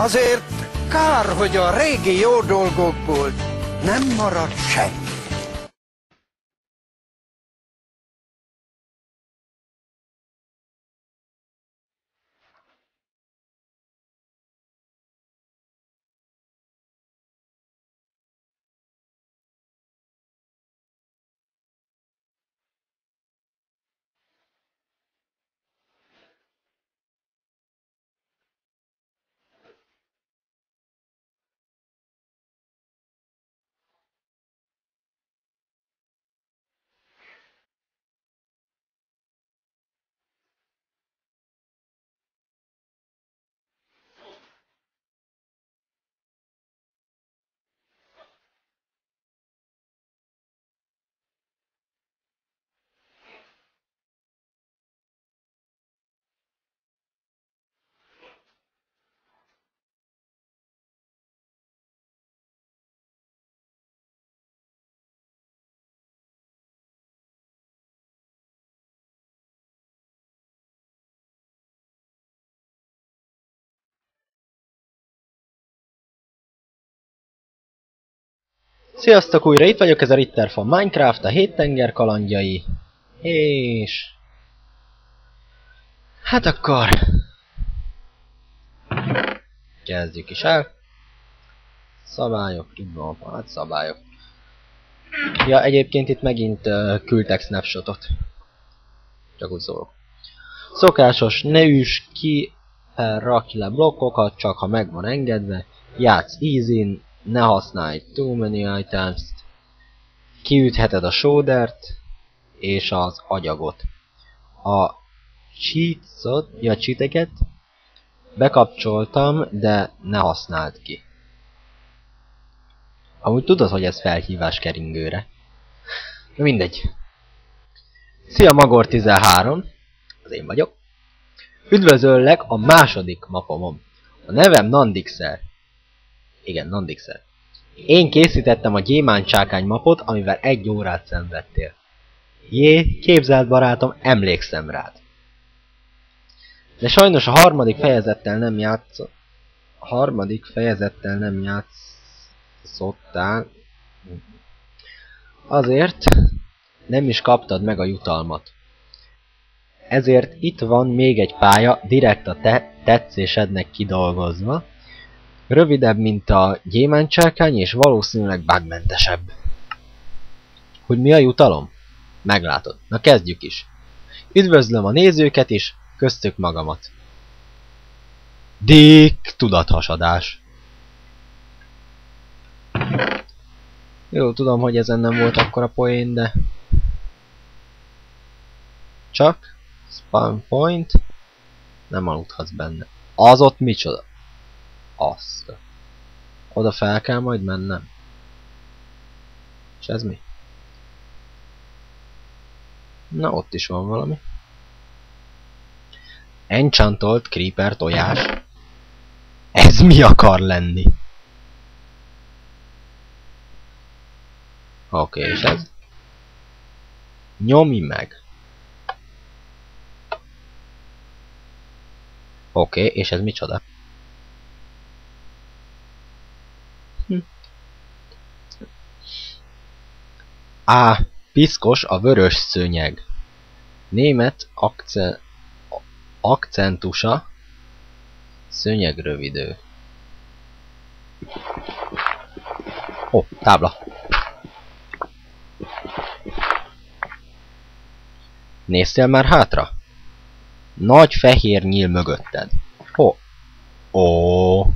Azért kár, hogy a régi jó dolgokból nem marad semmi. Sziasztok, újra itt vagyok, ez a Ritter von Minecraft, a 7 tenger kalandjai, és... hát akkor... kezdjük is el. Szabályok, így van, hát szabályok. Ja, egyébként itt megint küldtek snapshotot. Csak úgy szólok. Szokásos, ne üss ki, rakj le blokkokat, csak ha meg van engedve. Játsz easy-n, ne használj too many items-t. Kiütheted a shadert és az agyagot. A cheateket bekapcsoltam, de ne használd ki. Amúgy tudod, hogy ez felhívás keringőre. Mindegy. Szia Magor 13, az én vagyok. Üdvözöllek a második mapomon. A nevem Nandixer. Igen, Nandixer. Én készítettem a gyémántsákány mapot, amivel 1 órát szenvedtél. Jé, képzeld barátom, emlékszem rád. De sajnos a harmadik fejezettel nem játszottál. Azért nem is kaptad meg a jutalmat. Ezért itt van még egy pálya, direkt a te tetszésednek kidolgozva. Rövidebb, mint a gyémántsákány, és valószínűleg bugmentesebb. Hogy mi a jutalom? Meglátod. Na kezdjük is. Üdvözlöm a nézőket is, köztük magamat. Dick tudathasadás. Jó, tudom, hogy ezen nem volt akkora poén, de... csak spawn point. Nem aludhatsz benne. Az ott micsoda? Azt. Oda fel kell majd mennem. És ez mi? Na, ott is van valami. Enchantolt creeper tojás. Ez mi akar lenni? Oké, és ez? Nyomj meg. Oké, és ez micsoda? Á, piszkos a vörös szőnyeg. Német akcentusa. Szőnyegrövidő. Ó, tábla. Néztél már hátra? Nagy fehér nyíl mögötted. Ó. Ó.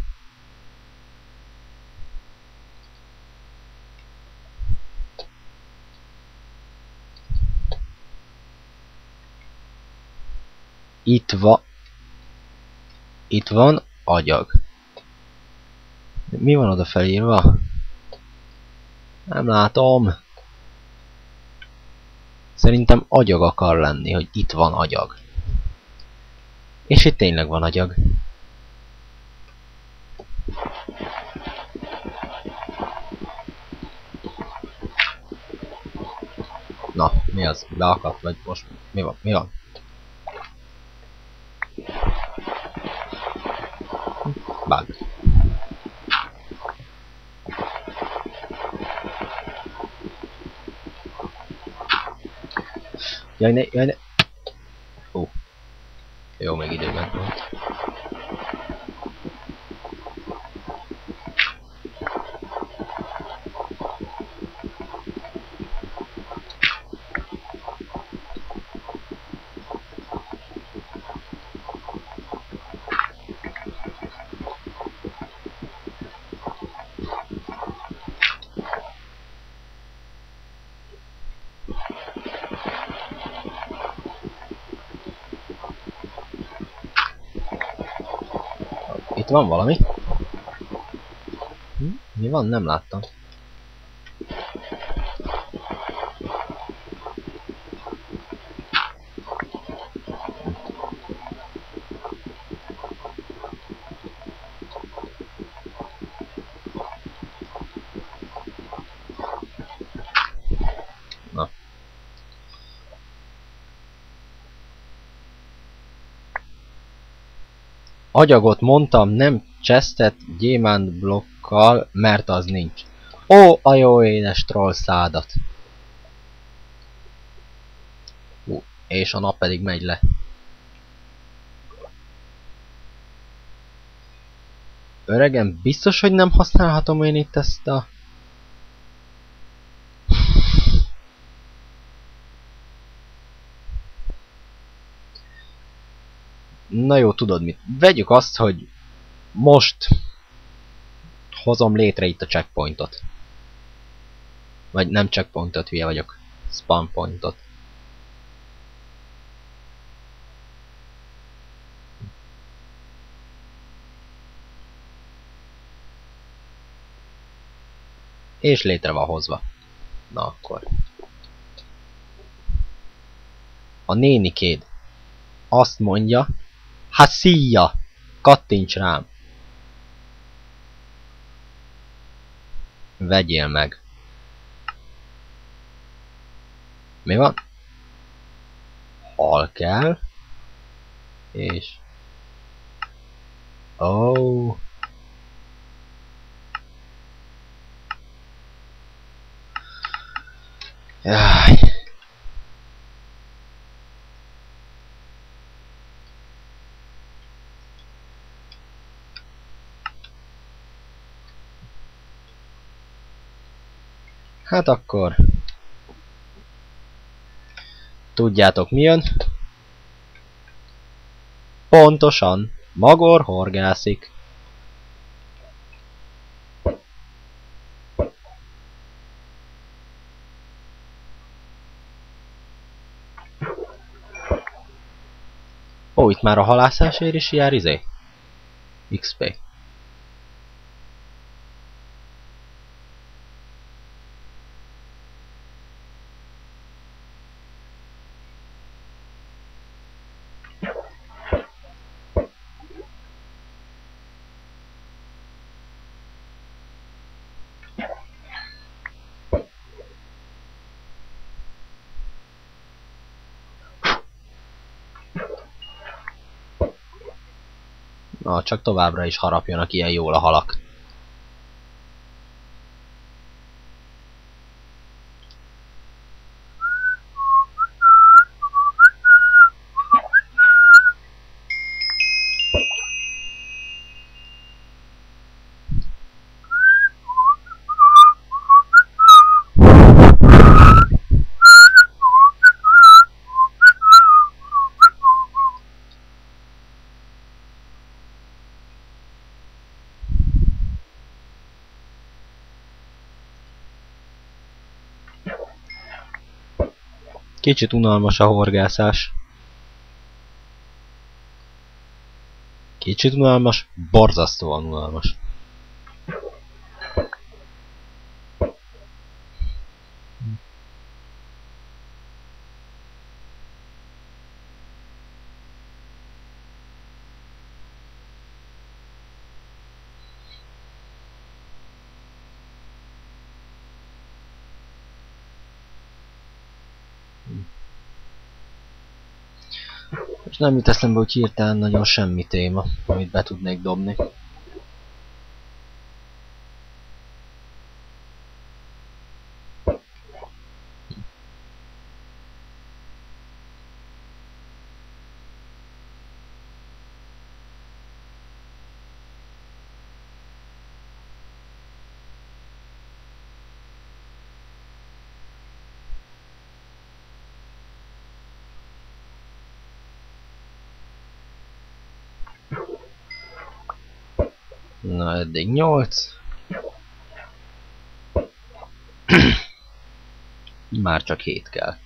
Itt van agyag. Mi van oda felírva? Nem látom. Szerintem agyag akar lenni, hogy itt van agyag. És itt tényleg van agyag. Na, mi az? Beakadt vagy most? Mi van? Mi van? Bug. Jaj ne. Ó. Jó, még időben volt. Itt van valami? Mi van? Nem láttam. Na. Agyagot mondtam, nem chestet gyémánt blokkal, mert az nincs. Ó, a jó édes troll szádat. És a nap pedig megy le. Öregem, biztos, hogy nem használhatom én itt ezt a... Na jó, tudod mit? Vegyük azt, hogy most hozom létre itt a checkpointot. Vagy nem checkpointot, hülye vagyok. Spawn pointot. És létre van hozva. Na akkor. A nénikéd azt mondja, hát szíja! Kattints rám! Vegyél meg! Mi van? Hal kell. És... Oh. Jaj. Hát akkor... Tudjátok mi jön? Pontosan, Magor horgászik. Ó, itt már a halászásért is jár izé? XP. Na, csak továbbra is harapjanak ilyen jól a halak. Kicsit unalmas a horgászás. Kicsit unalmas, borzasztóan unalmas. És nem jut eszembe, hogy hirtelen nagyon semmi téma, amit be tudnék dobni. Na, eddig 8. Már csak 7 kell.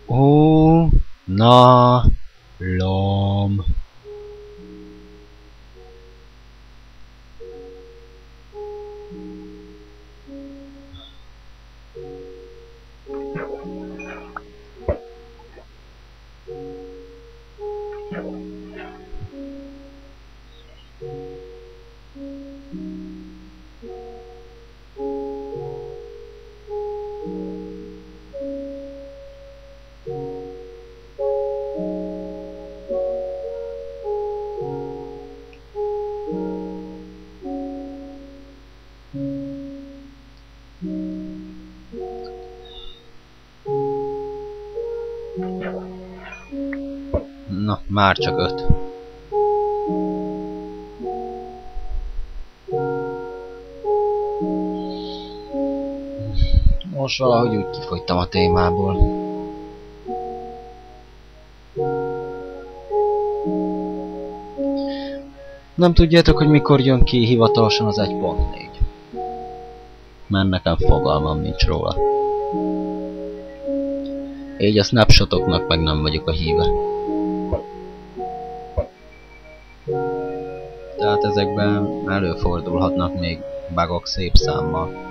Ó, na, lom. Na, már csak 5. Most valahogy úgy kifogytam a témából. Nem tudjátok, hogy mikor jön ki hivatalosan az 1.4? Mert nekem fogalmam nincs róla. Így a snapshotoknak meg nem vagyok a híve. Tehát ezekben előfordulhatnak még bugok szép számmal.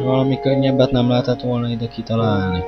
Valami könnyebbet nem lehetett volna ide kitalálni.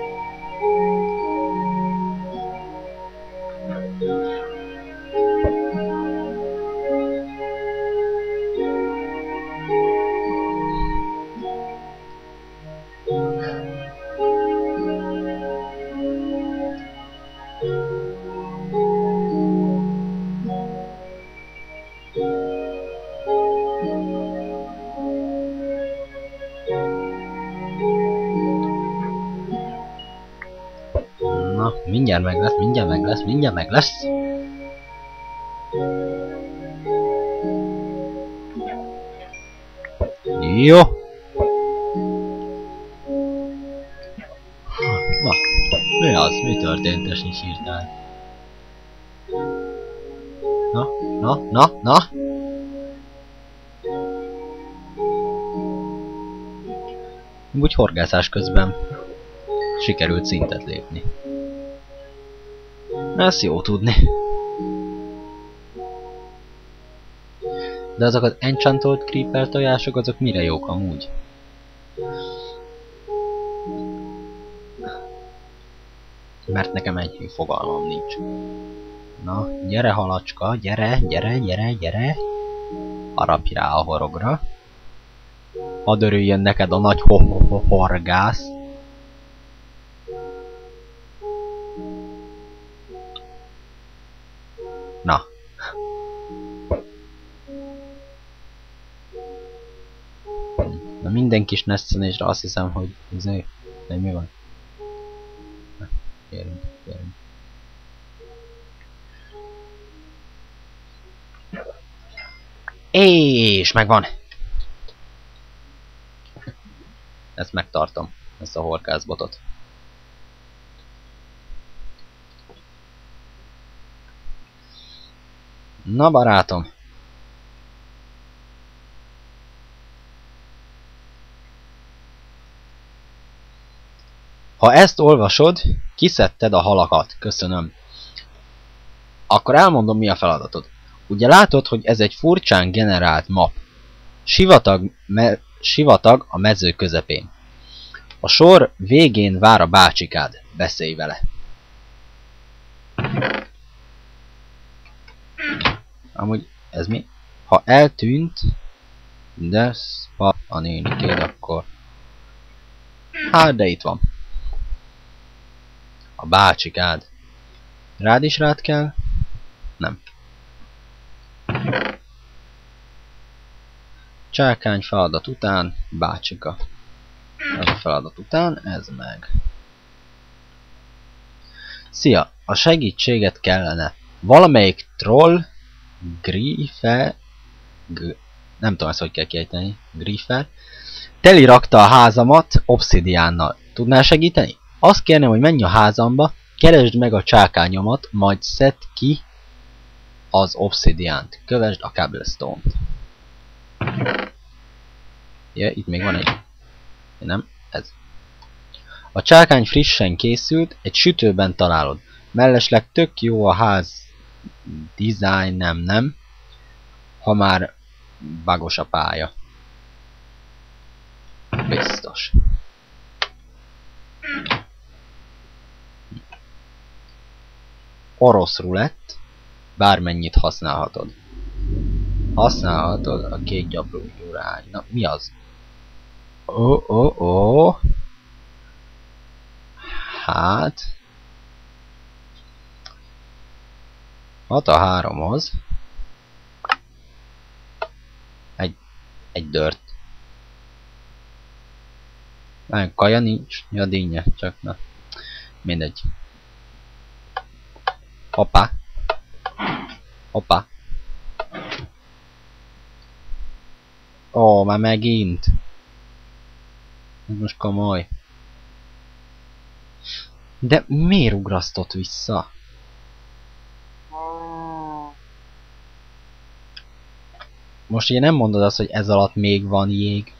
Na, mindjárt meg lesz, mindjárt meg lesz, mindjárt meg lesz. Jó. Na, mi az? Mi történt, és nincs hirtelen? Na. Úgy horgászás közben sikerült szintet lépni. Ez jó tudni. De azok az enchantolt creeper tojások, azok mire jók amúgy? Mert nekem enyhű fogalmam nincs. Na, gyere halacska, gyere. Harapj rá a horogra. Hadd örüljön neked a nagy horgász. Na. Na minden kis nesztenésre azt hiszem, hogy mi van? Kérünk. És megvan! Ezt megtartom, ezt a horgászbotot. Na barátom! Ha ezt olvasod, kiszedted a halakat, köszönöm. Akkor elmondom, mi a feladatod. Ugye látod, hogy ez egy furcsán generált map. Sivatag a mező közepén. A sor végén vár a bácsikád, beszélj vele. Amúgy ez mi? Ha eltűnt, de a nénikéd, akkor... Hát, de itt van. A bácsikád. Rád is rád kell? Nem. Csákány feladat után, bácsika. Ez a feladat után, ez meg. Szia! A segítséget kellene. Valamelyik troll, nem tudom ezt hogy kell kiejteni, Griefer, teli rakta a házamat obszidiánnal. Tudnál segíteni? Azt kérném, hogy menj a házamba, keresd meg a csákányomat, majd szedd ki az obszidiánt. Kövesd a cobblestone-t. Ja, itt még van egy. Nem, ez. A csákány frissen készült, egy sütőben találod. Mellesleg tök jó a ház design, nem. Ha már bugos a pálya. Biztos. Orosz rulett. Bármennyit használhatod. Használhatod a kék gyabló gyurány. Na, mi az? Hát... 6 a 3-hoz. Egy dört. Nagyon kaja nincs. Ja, dinnye, csak na. Mindegy. Hoppá. Hoppá. Ó, már megint. Ez most komoly. De miért ugrasztott vissza? Most ugye nem mondod azt, hogy ez alatt még van jég.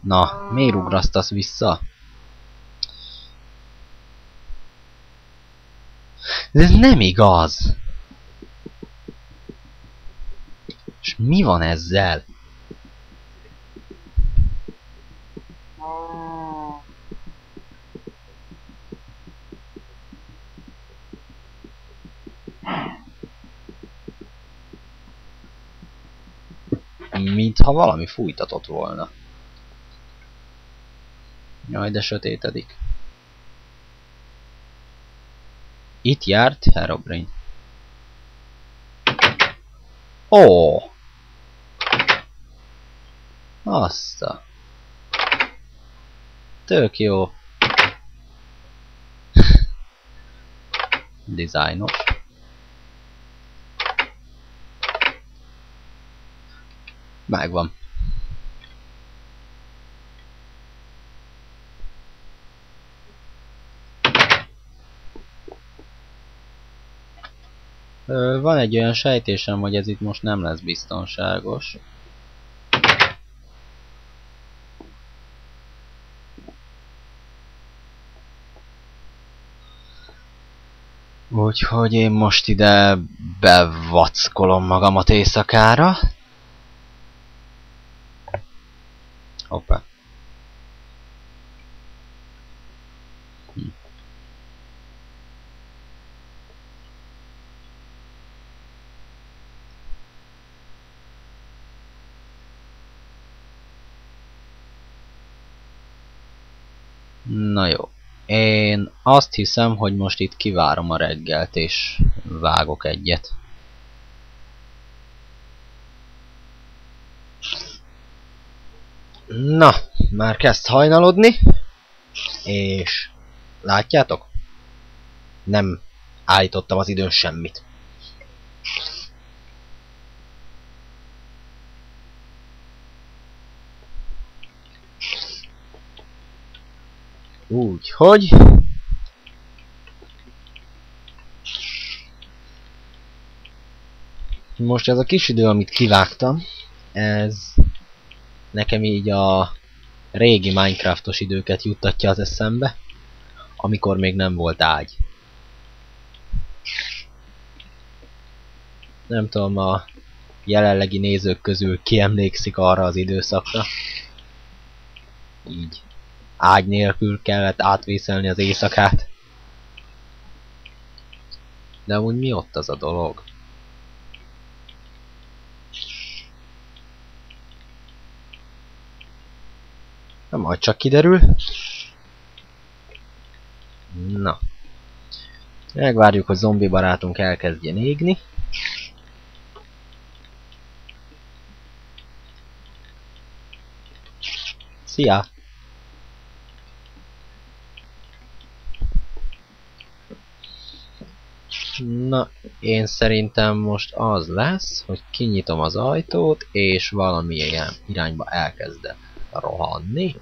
Na, miért ugrasztasz vissza? Ez nem igaz! És mi van ezzel? Mintha valami fújtatott volna. Jaj, de sötétedik. Itt járt Herobrine. Ó! Azt a... Tök jó. Designos. Megvan. Van egy olyan sejtésem, hogy ez itt most nem lesz biztonságos. Úgyhogy én most ide bevackolom magamat éjszakára. Hoppá. Na jó. Én azt hiszem, hogy most itt kivárom a reggelt és vágok egyet. Na, már kezd hajnalodni, és látjátok? Nem állítottam az időn semmit. Úgyhogy... most ez a kis idő, amit kivágtam, ez nekem így a régi Minecraftos időket juttatja az eszembe, amikor még nem volt ágy. Nem tudom, a jelenlegi nézők közül ki emlékszik arra az időszakra. Így ágy nélkül kellett átvészelni az éjszakát. De úgy mi ott az a dolog? Nem, majd csak kiderül. Na. Megvárjuk, hogy zombi barátunk elkezdjen égni. Szia! Na, én szerintem most az lesz, hogy kinyitom az ajtót, és valamilyen irányba elkezdek rohanni.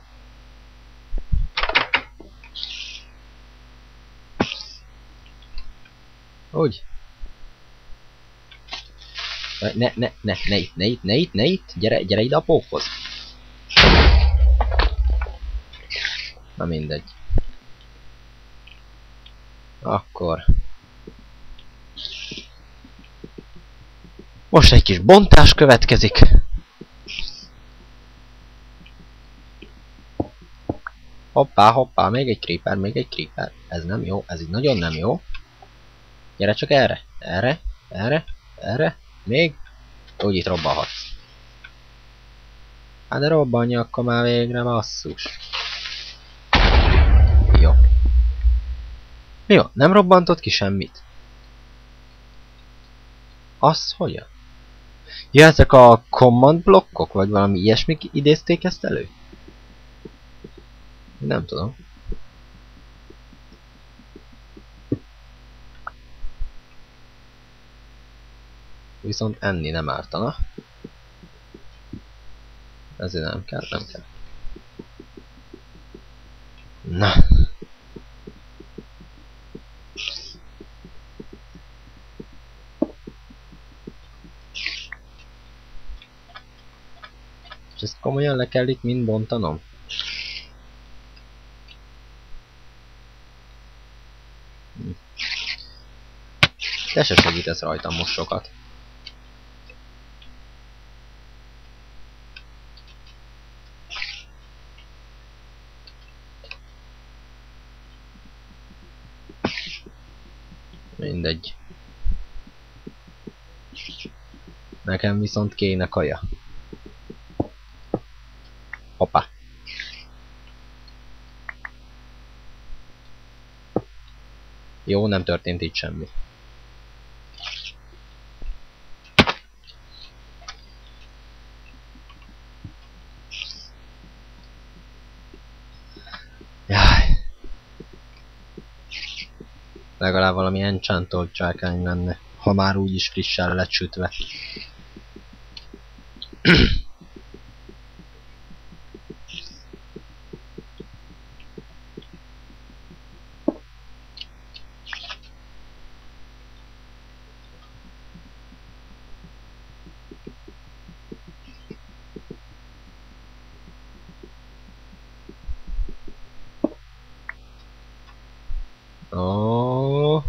Úgy. Ne itt, gyere ide a pókhoz. Na mindegy. Akkor. Most egy kis bontás következik. Hoppá, még egy creeper. Ez nem jó, ez így nagyon nem jó. Gyere csak erre, még. Úgy itt robbanhatsz. Hát de robbanja akkor már végre, basszus. Jó. Jó, nem robbantott ki semmit. Az hogyan? Ja, ezek a command blokkok, vagy valami ilyesmik idézték ezt elő? Nem tudom. Viszont enni nem ártana. Ezért nem kell. Na. És ezt komolyan le kell itt mind bontanom? Te se segítesz rajtam most sokat. Mindegy. Nekem viszont kéne kaja. Hoppá. Jó, nem történt itt semmi. Jaj. Legalább valami enchantolt csákány lenne, ha már úgyis frissen lett sütve. Ó.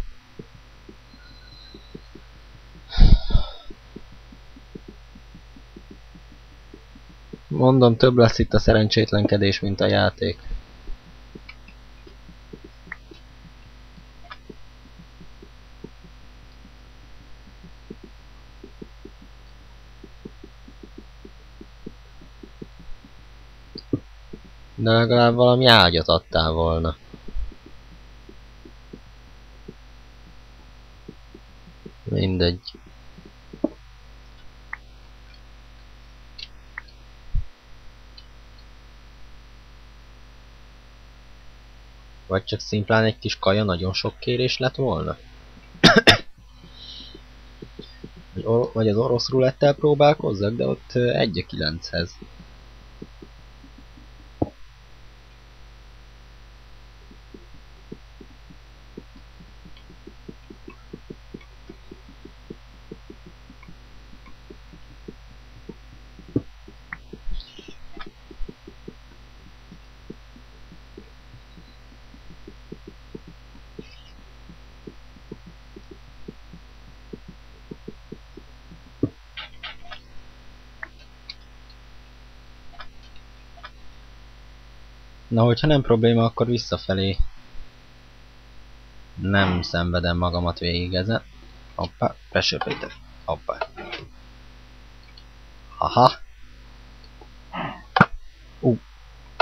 Mondom, több lesz itt a szerencsétlenkedés, mint a játék. De legalább valami ágyat adtál volna. Mindegy. Vagy csak szimplán egy kis kaja nagyon sok kérés lett volna? Vagy az orosz rulettel próbálkozzak, de ott 1-9-hez. Na, hogyha nem probléma, akkor visszafelé. Nem szenvedem magamat végig ezen. Hoppá, besöpítek. Hoppá. Aha.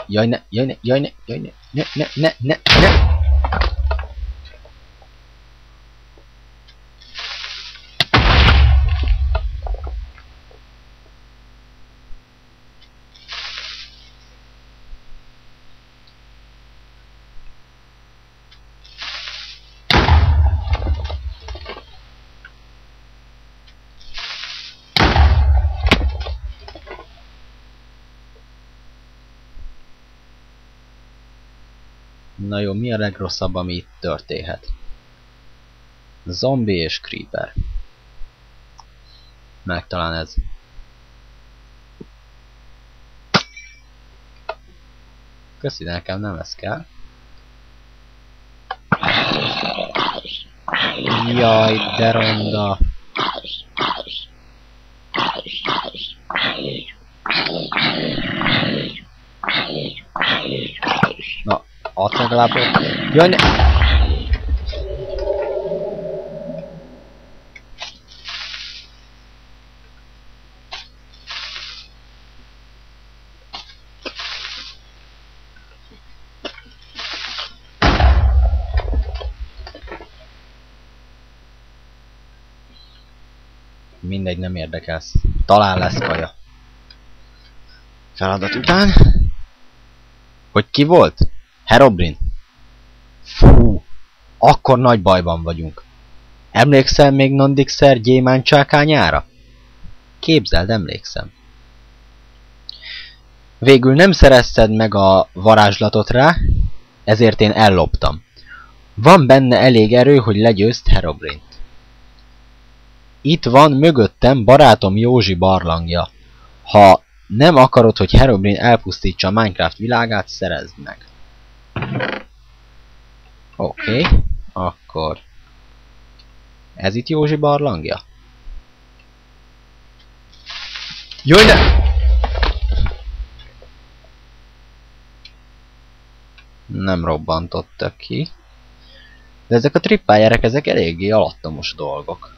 jaj ne, jaj ne, jaj ne, jaj ne, ne. Na jó, mi a legrosszabb, ami itt történhet? Zombi és creeper. Meg talán ez. Köszi, nekem nem ez kell. Jaj, de ronda. Na, adsz legalább ott. Jaj, ne! Mindegy, nem érdekelsz. Talán lesz kaja. Feladat után. Hogy ki volt? Herobrine. Fú, akkor nagy bajban vagyunk. Emlékszel még Nondixer gyémántcsákányára? Képzeld, emlékszem. Végül nem szerezted meg a varázslatot rá, ezért én elloptam. Van benne elég erő, hogy legyőzd Herobrine-t. Itt van mögöttem barátom Józsi barlangja. Ha nem akarod, hogy Herobrine elpusztítsa a Minecraft világát, szerezd meg. Oké, akkor... Ez itt Józsi barlangja? Jaj, ne! Nem robbantottak ki. De ezek a trippályerek, ezek eléggé alattomos dolgok.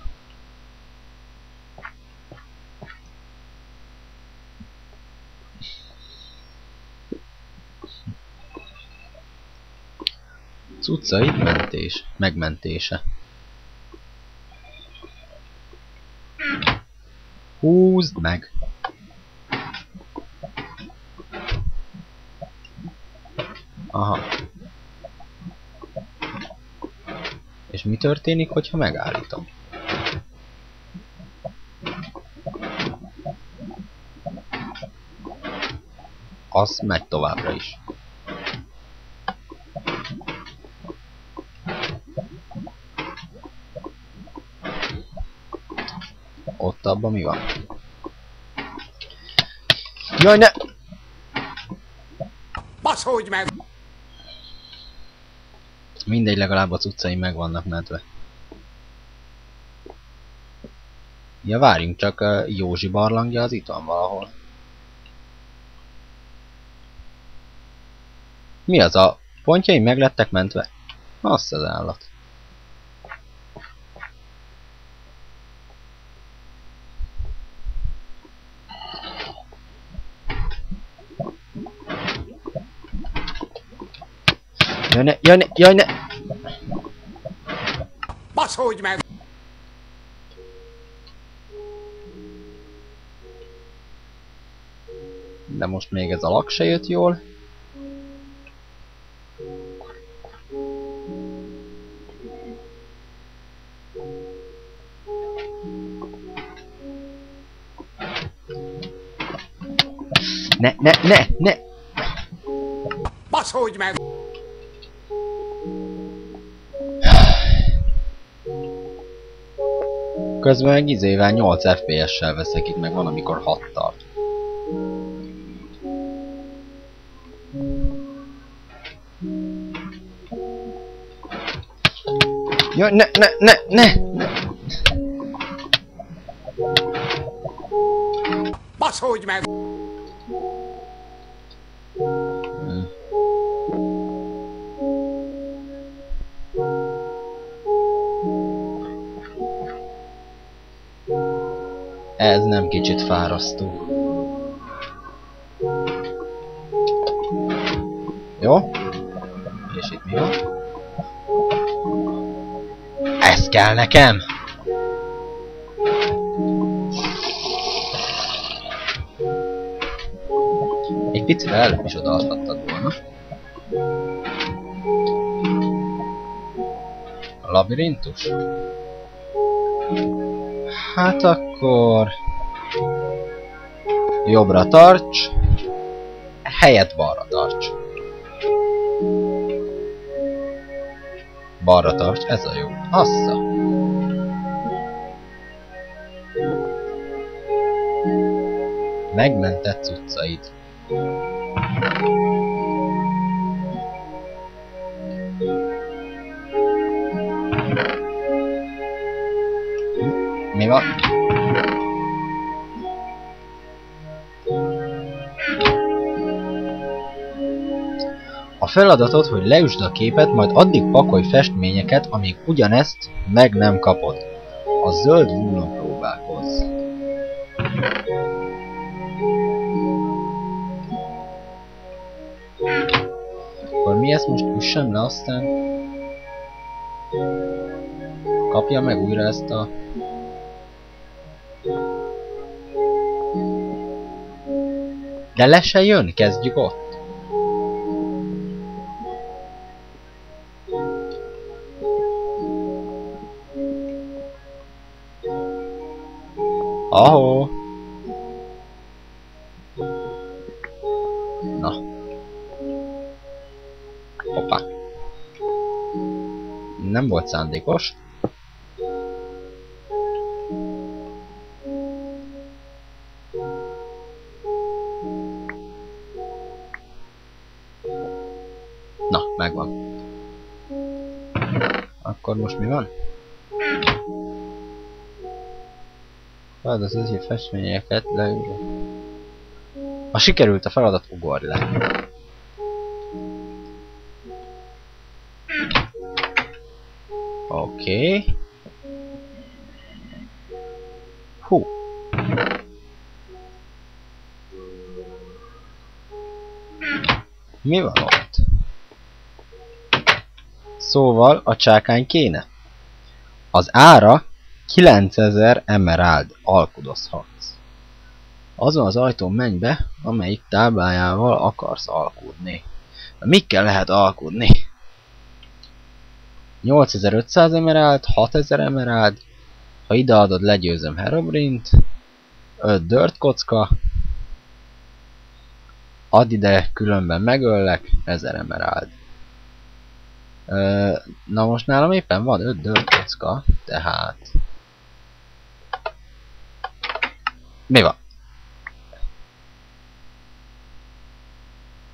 Cuccaid mentés, megmentése. Húzd meg! Aha. És mi történik, hogyha megállítom? Az megy továbbra is. Ott abban mi van? Jaj, ne! Baszódj meg! Mindegy, legalább a cuccaim meg vannak mentve. Ja, várjunk csak, Józsi barlangja az itt van valahol. Mi az, a pontjaim meg lettek mentve? Azt az állat. Jaj ne, jaj ne, jaj ne! Baszódj meg! De most még ez a lak se jött jól. Ne! Baszódj meg! Közben meg izével 8 FPS-sel veszek itt, meg van amikor 6-tal. Jaj, ne! Baszódj meg! Ez nem kicsit fárasztó. Jó. És itt mi van? Ez kell nekem! Egy picit előbb is odaadhattad volna. A labirintus? Hát akkor... jobbra tarts, helyett balra tarts. Balra tarts, ez a jó. Assza! Megmentett cuccaid. Mi van? A feladatod, hogy leüsd a képet, majd addig pakolj festményeket, amíg ugyanezt meg nem kapod. A zöld hullon próbálkozz. Akkor mi ezt most üssem le, aztán kapja meg újra ezt a... De le se jön, kezdjük ott. Ahó! Na. Hoppá. Nem volt szándékos. Na, megvan. Akkor most mi van? Az egyéb festményeket leülök. Ha sikerült a feladat, ugorj le. Oké. Hú. Mi van ott? Szóval a csákány kéne. Az ára 9000 emerald, alkudozhatsz. Azon az ajtón menj be, amelyik táblájával akarsz alkudni. De mikkel lehet alkudni? 8500 emerald, 6000 emerald, ha ideadod, legyőzöm Herobrint, 5 dirt kocka, add ide, különben megöllek, 1000 emerald. Na most nálam éppen van 5 dirt kocka, tehát... Mi van?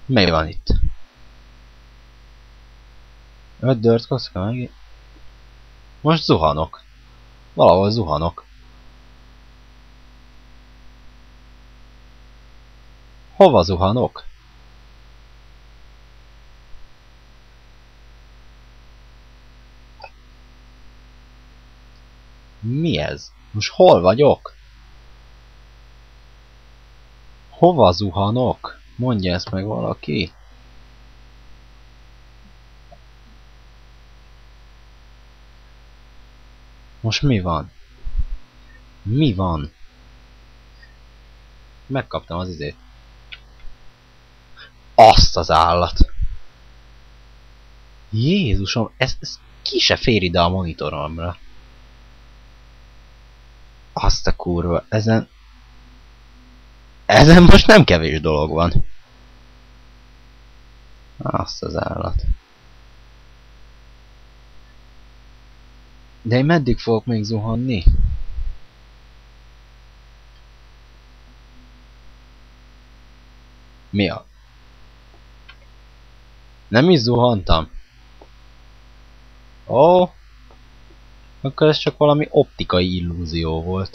Mi van itt? 5 dirt kocka meg... Most zuhanok. Valahol zuhanok. Hova zuhanok? Mi ez? Most hol vagyok? Hova zuhanok? Mondja ezt meg valaki. Most mi van? Mi van? Megkaptam az izét. Azt az állat! Jézusom, ez ki se fér ide a monitoromra. Azt a kurva, ezen most nem kevés dolog van. Azt az állat. De én meddig fogok még zuhanni? Mi a? Nem is zuhantam. Ó, akkor ez csak valami optikai illúzió volt.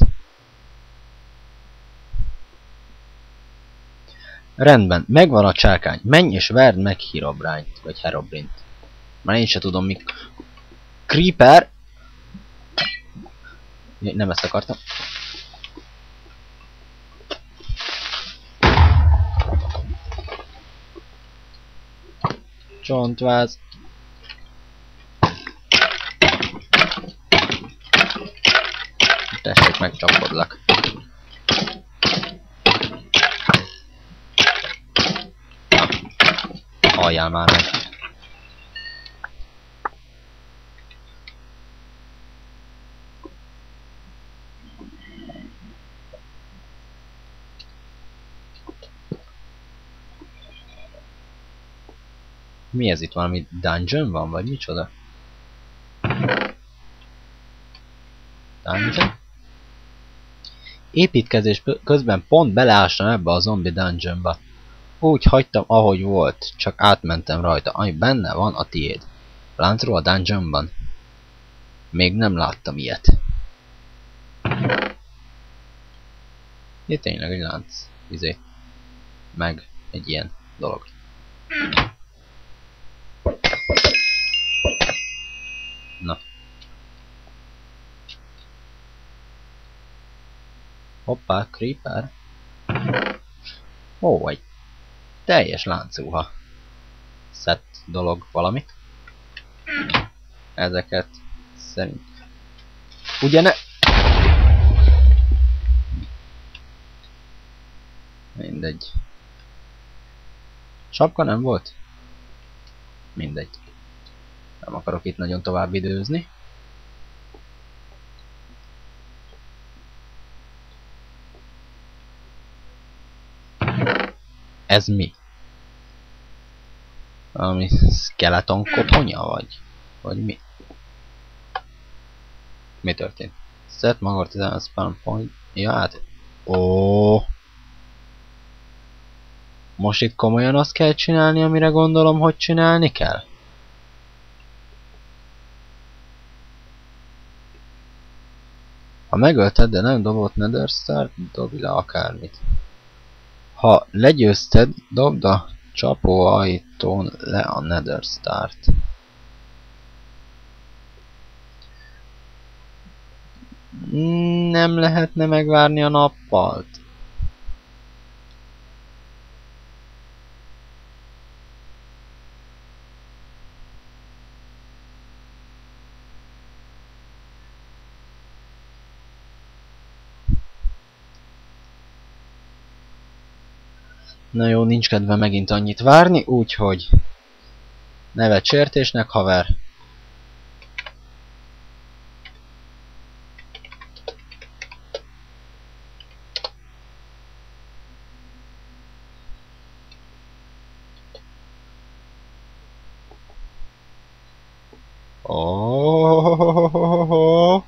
Rendben, megvan a csákány. Menj és verd meg Herobrányt, vagy Herobrint. Már én se tudom mi... Creeper! Nem ezt akartam. Csontváz. Tessék, megcsapodlak. Halljál már meg. Mi ez itt? Valami dungeon van, vagy micsoda? Dungeon? Építkezés közben pont beleástam ebbe a zombi dungeonba. Úgy hagytam, ahogy volt, csak átmentem rajta, ami benne van a tiéd. Láncról a dungeonban? Még nem láttam ilyet. Itt tényleg egy lánc. Izé. Meg egy ilyen dolog. Na. Hoppá, creeper. Ó, egy teljes láncúha. Szett dolog valami. Ezeket szerint. Ugye ne... Mindegy. Sapka nem volt? Mindegy. Nem akarok itt nagyon tovább időzni. Ez mi? Valami skeleton koponya vagy? Vagy mi? Mi történt? Set magart a spawn point. Ja, hát... Ó. Most itt komolyan azt kell csinálni, amire gondolom, hogy csinálni kell? Ha megölted, de nem dobott Nether Start, dobj le akármit. Ha legyőzted, dobd a csapóajtón le a Nether Start. Nem lehetne megvárni a nappalt? Na jó, nincs kedve megint annyit várni, úgyhogy nevet sértésnek, haver. Oh.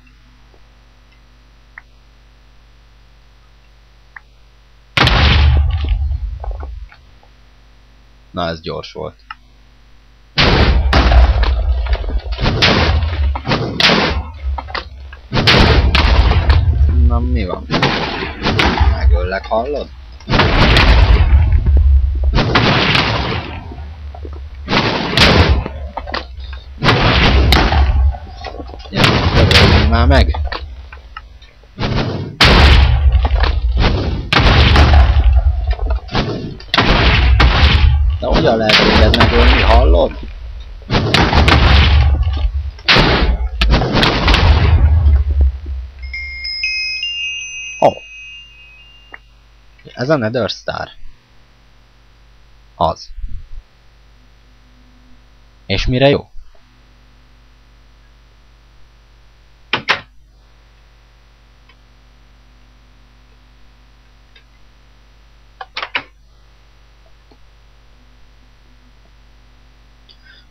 Na, ez gyors volt. Na, mi van? Megöllek, hallod? Gyere, már meg! De hogyan lehet téged megölni, hallod? Oh. Ez a Nether Star. Az. És mire jó?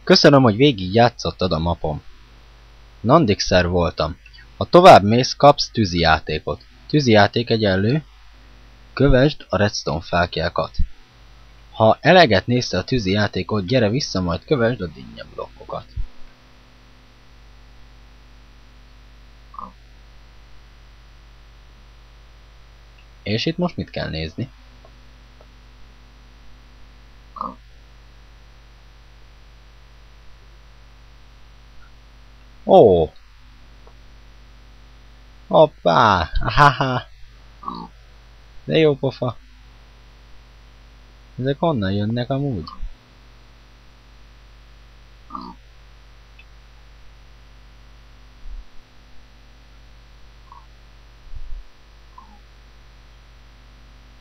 Köszönöm, hogy végig játszottad a mapom. Nandixer voltam. Ha tovább mész, kapsz tűzijátékot. Tűzijáték egyenlő, kövesd a redstone fáklyákat. Ha eleget nézte a tűzijátékot, gyere vissza, majd kövesd a dinnye blokkokat. És itt most mit kell nézni? Ó! Hoppá! Haha! De jó pofa! Ezek honnan jönnek amúgy?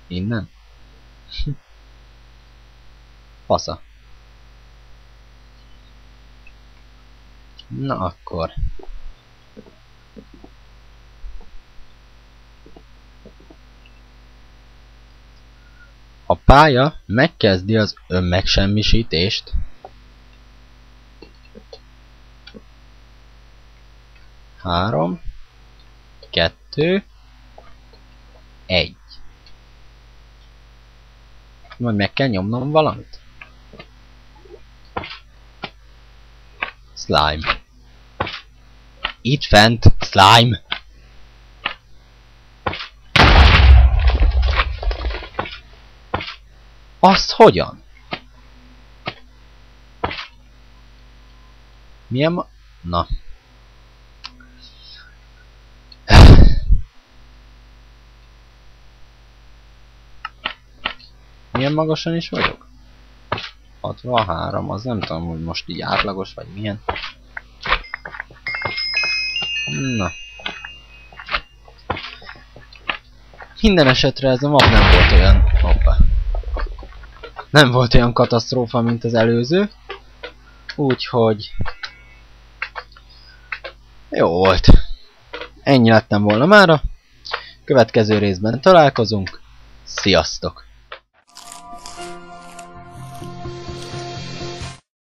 Innen? Fasza. Na akkor. A pálya megkezdi az önmegsemmisítést. Három, 2, 1. Majd meg kell nyomnom valamit. Slime. Itt fent, slime. Azt hogyan? Milyen ma... Na. Milyen magasan is vagyok? 63, az nem tudom, hogy most így átlagos, vagy milyen. Na. Minden esetre ez a map nem volt olyan... Hoppá. Nem volt olyan katasztrófa, mint az előző. Úgyhogy... Jó volt. Ennyi lettem volna mára. Következő részben találkozunk. Sziasztok!